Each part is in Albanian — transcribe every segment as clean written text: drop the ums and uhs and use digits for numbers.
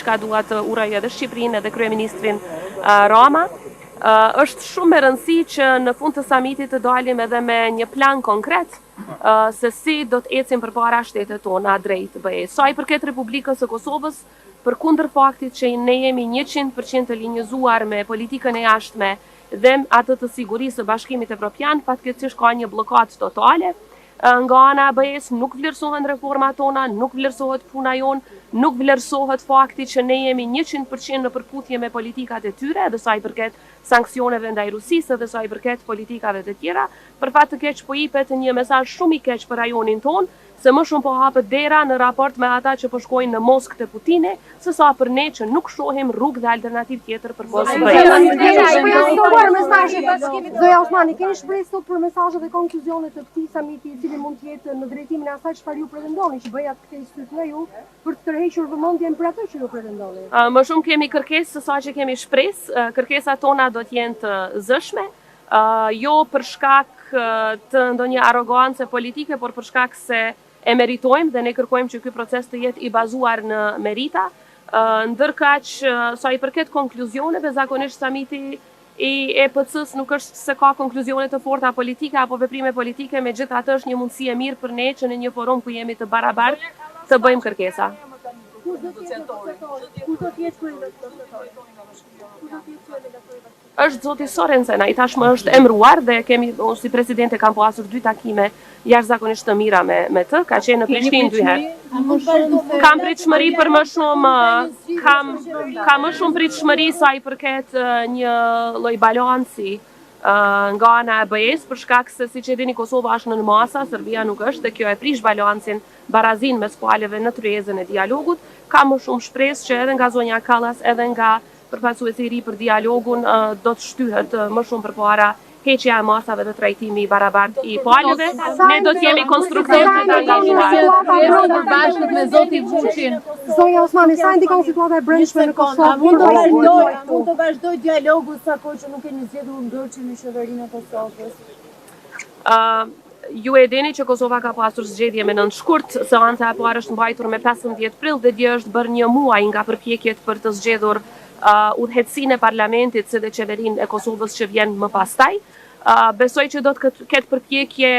diçka dua të uroj edhe Shqipërinë edhe kryeministrin Rama. Është shumë e rëndësishme që në fund të samitit të dalim edhe me një plan konkret se si do të ecim përpara shtetet tona drejt BE-s. Sa i përket Republikës së Kosovës, përkundër faktit që ne jemi 100% të linjëzuar me politikën e jashtme dhe atë të sigurisë së Bashkimit Evropian, fatkeqësisht ka një bllokatë totale. Nga ana e BE-s nuk vlerësohen reformat tona, nuk vlerësohet puna jonë, nuk vlerësohet fakti që ne jemi 100% në përputhje me politikat e tyre, dhe sa i përket sanksioneve ndaj Rusisë dhe sa i përket politikave të tjera. Për fat të keq po jepet një mesazh shumë i keq për rajonin tonë, se më shumë po hapet dera në raport me ata që po shkojnë në Moskë të Putini, se sa për ne që nuk shohim rrugë dhe alternativë tjetër për Kosovën. Zoja Osmani, keni shpresë sot për mesazhet dhe konkluzionet të këtij samiti, i cili mund të jetë në drejtimin e asaj çfarë ju pretendoni, që BE-ja të kthejë syt nga ju për të tërhequr vëmendjen për atë që ju pretendoni? Më shumë kemi kërkesë se sa që kemi shpresë. Kërkesat tona do të jenë të zëshme, jo për shkak të ndonjë arrogancë politike, por për shkak se e meritojmë dhe ne kërkojmë që ky proces të jetë i bazuar në merita. Ndërkaq sa i përket konkluzioneve, zakonisht samiti i EPC-s nuk është se ka konkluzione të forta politike apo veprime politike, megjithatë është një mundësi e mirë për ne që në një forum ku jemi të barabartë të bëjmë kërkesa. Është zoti Sorensen, ai tashmë është emëruar dhe kemi, unë si presidente kam pasur 2 takime jashtëzakonisht të mira me të, ka qenë në Prishtinë 2 herë. Kam pritshmëri për më shumë, kam më shumë pritshmëri sa i përket një lloj balanci nga ana e BE-s, për shkak se siç e dini Kosova është në masa, Serbia nuk është, dhe kjo e prish balancin, barazin mes palëve në tryezën e dialogut. Kam më shumë shpresë që edhe nga zonja Kallas, edhe nga përfaqësuesi i ri për dialogun do të shtyhet më shumë përpara heqja e masave dhe trajtimi i barabartë i palëve. Ne do të jemi konstruktivë të angazhuar bashkët me zotin Vučićin. Zoja Osmani, sa ndikon situata e brendshme në Kosovë? Mund të vazhdoj dialogu sa kohë që nuk keni zgjedhur ndërçin në qeverinë e Kosovës? Ju e dini që Kosova ka pasur zgjedhje me 9 shkurt, seanca e parë është mbajtur me 15 prill dhe dje është bërë një muaj nga përpjekjet për të zgjedhur udhëheqësinë e parlamentit si dhe qeverinë e Kosovës që vjen më pastaj. Besoj që do të ketë përpjekje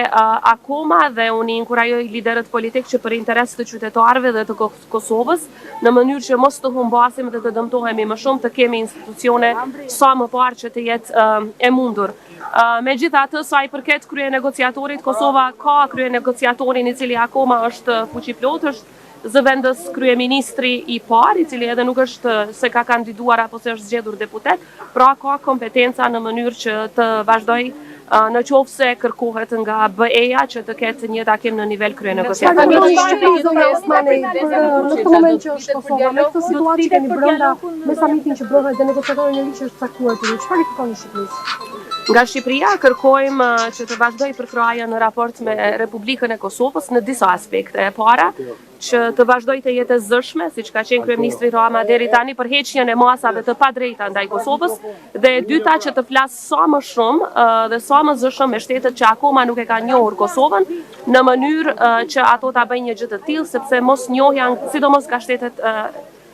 akoma dhe unë inkurajoj liderët politikë që për interes të qytetarëve dhe të Kosovës, në mënyrë që mos të humbasim dhe të dëmtohemi më shumë, të kemi institucione sa më parë që të jetë e mundur. Megjithatë, sa i përket krye negociatorit, Kosova ka krye negociatorin i cili akoma është fuqiplot, është zëvendës kryeministri i parë, i cili edhe nuk është se ka kandiduar apo se është zgjedhur deputet, pra ka kompetenca në mënyrë që të vazhdoj në qoftë se kërkohet nga BE-ja që të ketë një takim në nivel krye negociatorit. Në këtë moment që është Kosova, me këtë situatë që kemi brenda me samitin që bëhet dhe negociatorin e ri që është caktuar për ju, çfarë i kërkoni Shqipërisë? Nga Shqipëria kërkojmë që të vazhdoj përkraja në raport me Republikën e Kosovës në disa aspekte. E para, që të vazhdoj të jetë e zëshme, siç ka qenë kryeministri Rama deri tani për heqjen e masave të padrejta ndaj Kosovës, dhe e dyta që të flas sa më shumë dhe sa më zëshëm me shtetet që akoma nuk e kanë njohur Kosovën, në mënyrë që ato ta bëjnë një gjë të tillë, sepse mos njohja, sidomos nga shtetet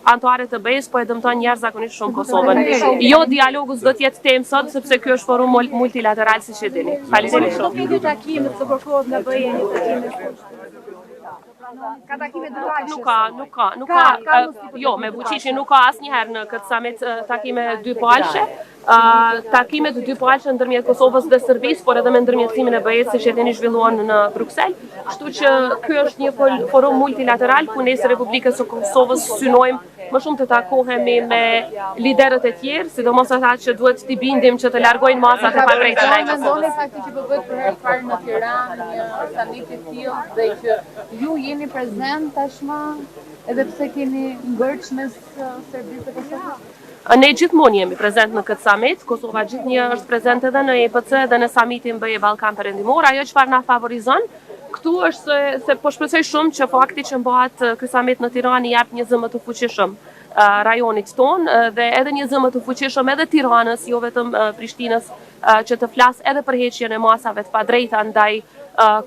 anëtare të BE-s, po e dëmton jashtëzakonisht shumë Kosovën. Jo, dialogu s'do të jetë temë sot, sepse ky është forum multilateral siç e dini. Faleminderit shumë. Do keni takime të kërkohet nga BE-ja një takim? Ka takime dual? Nuk ka. Jo, me Vučićin nuk ka asnjëherë në këtë summit takime dypalshe. Takimet dypalshe ndërmjet Kosovës dhe Serbisë, por edhe me ndërmjetësimin e BE-s, siç e dini zhvilluan në Bruksel. Kështu që ky është një forum multilateral ku ne si Republikës së Kosovës synojmë më shumë të takohemi me liderët e tjerë, sidomos ata që duhet t'i bindim që të largojnë masat e padrejta ndaj Kosovës. Mendoni fakti që po bëhet për herë të parë në Tiranë një samit i tillë dhe që ju jeni prezent tashmë edhe pse keni ngërç mes Serbisë dhe Kosovës? Ne gjithmonë jemi prezent në këtë summit, Kosova gjithnjë është prezent edhe në EPC dhe në summitin BE Ballkan Perëndimor. Ajo çfarë na favorizon këtu është se po shpresoj shumë që fakti që mbahet ky summit në Tiranë jap një zëmë të fuqishëm rajonit ton dhe edhe një zëmë të fuqishëm edhe Tiranës, jo vetëm Prishtinës, që të flas edhe për heqjen e masave të padrejta ndaj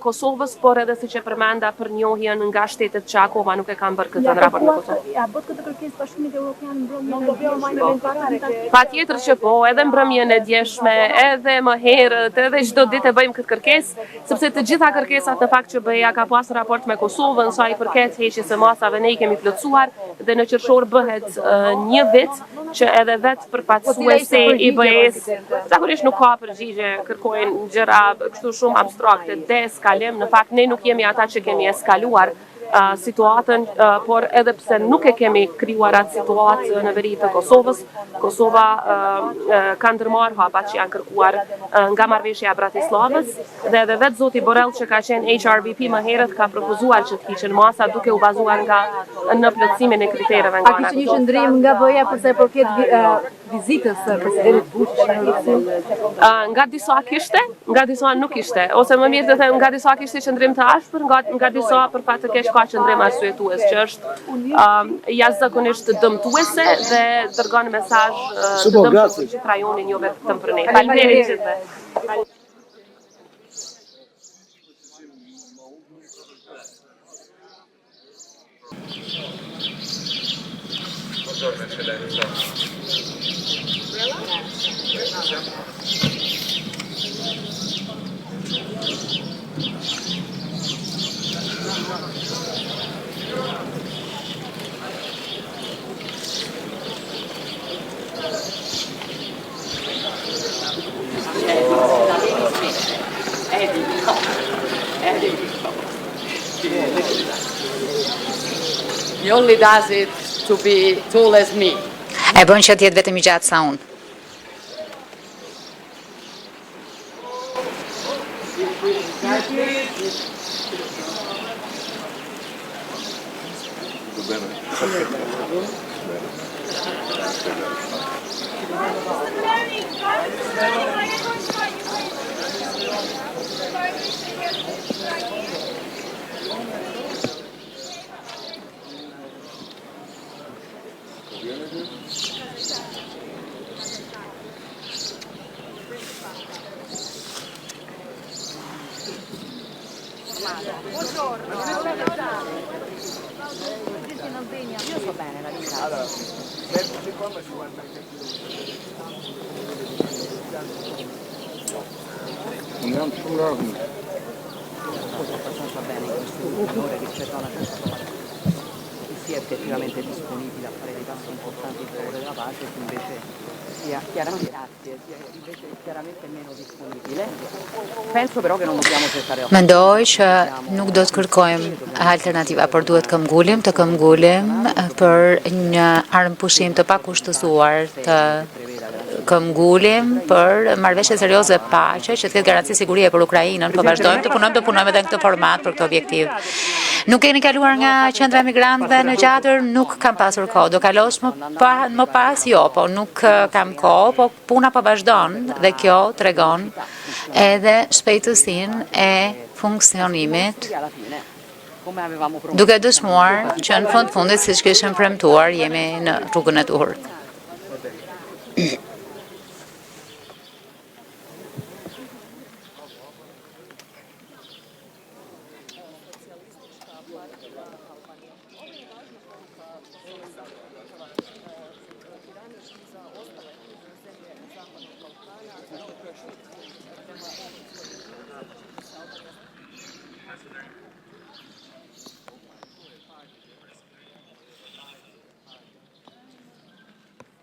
Kosovës, por edhe siç e përmenda për njohjen nga shtetet që akoma nuk e kanë bërë këtë në raport me Kosovën. Ja bët këtë kërkesë Bashkimit Evropian mbrëmjen Patjetër që po, edhe mbrëmjen e djeshme, edhe më herët, edhe çdo ditë e bëjmë këtë kërkesë, sepse të gjitha kërkesat në fakt që BE-ja ka pas raport me Kosovën, sa i përket heqjes së masave, ne i kemi plotësuar dhe në qershor bëhet një vit që edhe vetë përfaqësuesi i BE-s zakonisht nuk ka përgjigje, kërkojnë gjëra kështu shumë abstrakte, deeskalim. Në fakt ne nuk jemi ata që kemi eskaluar situatën, por edhe pse nuk e kemi krijuar atë situatë në veri të Kosovës, Kosova ka ndërmarrë hapat që janë kërkuar nga marrëveshja e Bratislavës dhe edhe vetë zoti Borrell që ka qenë HRVP më herët ka propozuar që të hiqen masa duke u bazuar në plotësimin e kritereve nga ana. A kishte një qëndrim nga BE-ja për sa i përket vizitës së presidentit Vučić në Rusi? Nga disa kishte, nga disa nuk ishte, ose më mirë të them nga disa kishte qëndrim të ashpër, nga disa për fat të keq ka qëndrim arsyetues, që është jashtëzakonisht dëmtuese dhe dërgon mesazh të dëmshëm për gjithë rajonin, jo vetëm për ne. Faleminderit gjithëve. Buongiorno eccellenza. He only does it to be tall as me. E bën që të jetë vetëm i gjatë sa unë. Non sono lavori. Abbastanza bene in questo ultimo rispetto alla persona che sia effettivamente disponibile a fare dei passi importanti in favore della pace, che invece sia chiaramente meno disponibile. Penso però che non dobbiamo cercare Mendoj që nuk do të kërkojmë alternativa, por duhet të këmbgullim për një armëpushim të pakushtëzuar, të këmbgullim për marrëveshje serioze paqe që të ketë garanci sigurie për Ukrainën, po vazhdojmë të punojmë edhe në këtë format për këtë objektiv. Nuk keni kaluar nga qendra migrantëve në Gjatër, nuk kam pasur kohë. Do kalos më pas, jo, po nuk kam kohë, po puna po vazhdon dhe kjo tregon edhe shpejtësinë e funksionimit, duke dëshmuar që në fundit siç kishim premtuar jemi në rrugën e duhur.